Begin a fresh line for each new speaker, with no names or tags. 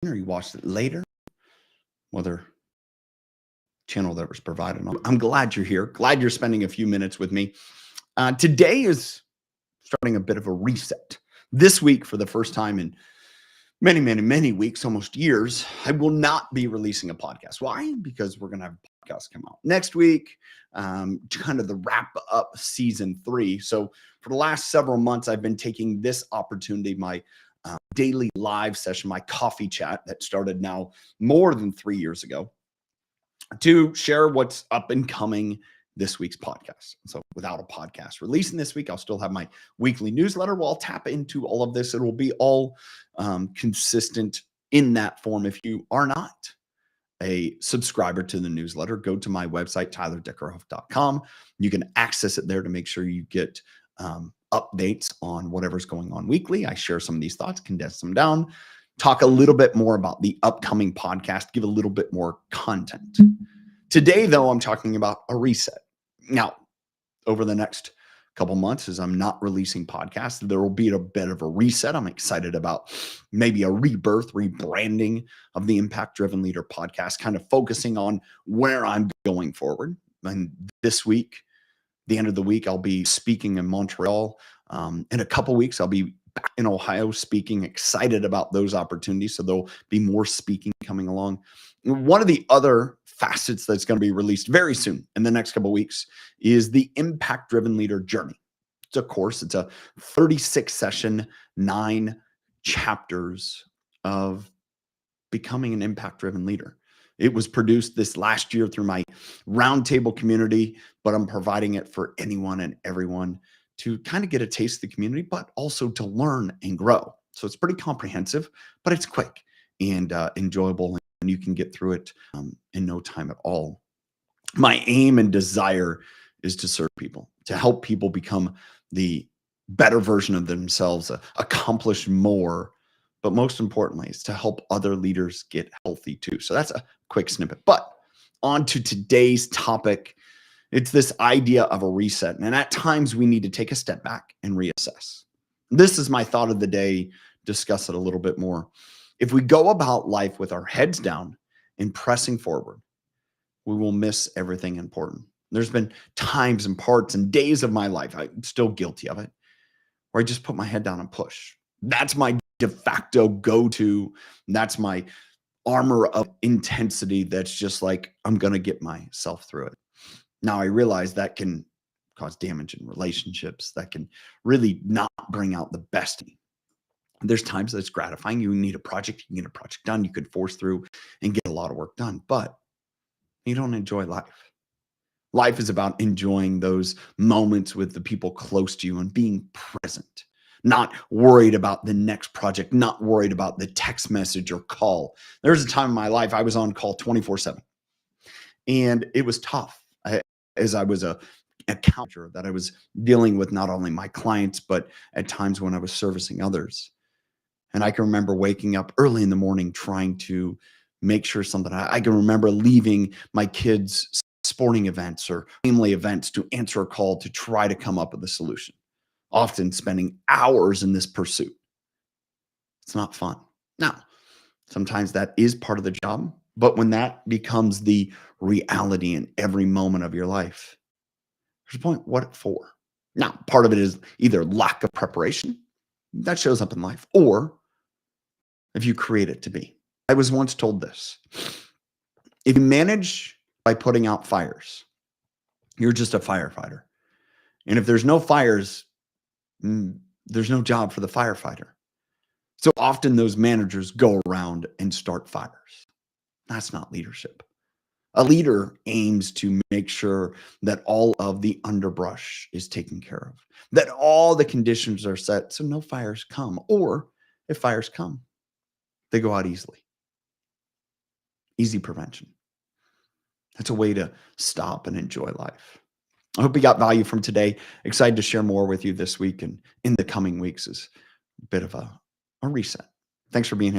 or you watched it later, whether channel that was provided. I'm glad you're here. Glad you're spending a few minutes with me. Today is starting a bit of a reset. This week, for the first time in many, many, many weeks, almost years, I will not be releasing a podcast. Why? Because we're going to have a podcast come out next week, kind of the wrap up season 3. So for the last several months, I've been taking this opportunity, my daily live session, my coffee chat that started now more than 3 years ago, to share what's up and coming this week's podcast. So without a podcast releasing this week, I'll still have my weekly newsletter where I'll tap into all of this. It will be all consistent in that form. If you are not a subscriber to the newsletter, go to my website, tylerdickerhoff.com. You can access it there to make sure you get updates on whatever's going on weekly. I share some of these thoughts, condense them down, talk a little bit more about the upcoming podcast, give a little bit more content. Today, though, I'm talking about a reset. Now, over the next couple months, as I'm not releasing podcasts, there will be a bit of a reset. I'm excited about maybe a rebirth, rebranding of the Impact Driven Leader podcast, kind of focusing on where I'm going forward. And this week, the end of the week, I'll be speaking in Montreal. In a couple weeks, I'll be back in Ohio speaking, excited about those opportunities. So there'll be more speaking coming along. One of the other facets that's going to be released very soon in the next couple of weeks is the Impact Driven Leader Journey. It's a course. It's a 36 session, 9 chapters of becoming an impact driven leader. It was produced this last year through my roundtable community, but I'm providing it for anyone and everyone to kind of get a taste of the community, but also to learn and grow. So it's pretty comprehensive, but it's quick and enjoyable, and you can get through it in no time at all. My aim and desire is to serve people, to help people become the better version of themselves, accomplish more, but most importantly, is to help other leaders get healthy too. So that's a quick snippet. But on to today's topic. It's this idea of a reset. And at times we need to take a step back and reassess. This is my thought of the day. Discuss it a little bit more. If we go about life with our heads down and pressing forward, we will miss everything important. There's been times and parts and days of my life, I'm still guilty of it, where I just put my head down and push. That's my de facto go-to. That's my armor of intensity. That's just like, I'm going to get myself through it. Now I realize that can cause damage in relationships. That can really not bring out the best in me. There's times that it's gratifying. You need a project, you can get a project done. You could force through and get a lot of work done, but you don't enjoy life. Life is about enjoying those moments with the people close to you and being present, not worried about the next project, not worried about the text message or call. There was a time in my life I was on call 24/7, and it was tough. As I was a counselor that I was dealing with not only my clients, but at times when I was servicing others. And I can remember waking up early in the morning trying to make sure something. I can remember leaving my kids' sporting events or family events to answer a call to try to come up with a solution, often spending hours in this pursuit. It's not fun. Now, sometimes that is part of the job, but when that becomes the reality in every moment of your life, there's a point, what for? Now, part of it is either lack of preparation that shows up in life, or if you create it to be. I was once told this: if you manage by putting out fires, you're just a firefighter. And if there's no fires, there's no job for the firefighter. So often those managers go around and start fires. That's not leadership. A leader aims to make sure that all of the underbrush is taken care of, that all the conditions are set so no fires come, or if fires come, they go out easily. Easy prevention. That's a way to stop and enjoy life. I hope you got value from today. Excited to share more with you this week and in the coming weeks is a bit of a reset. Thanks for being here.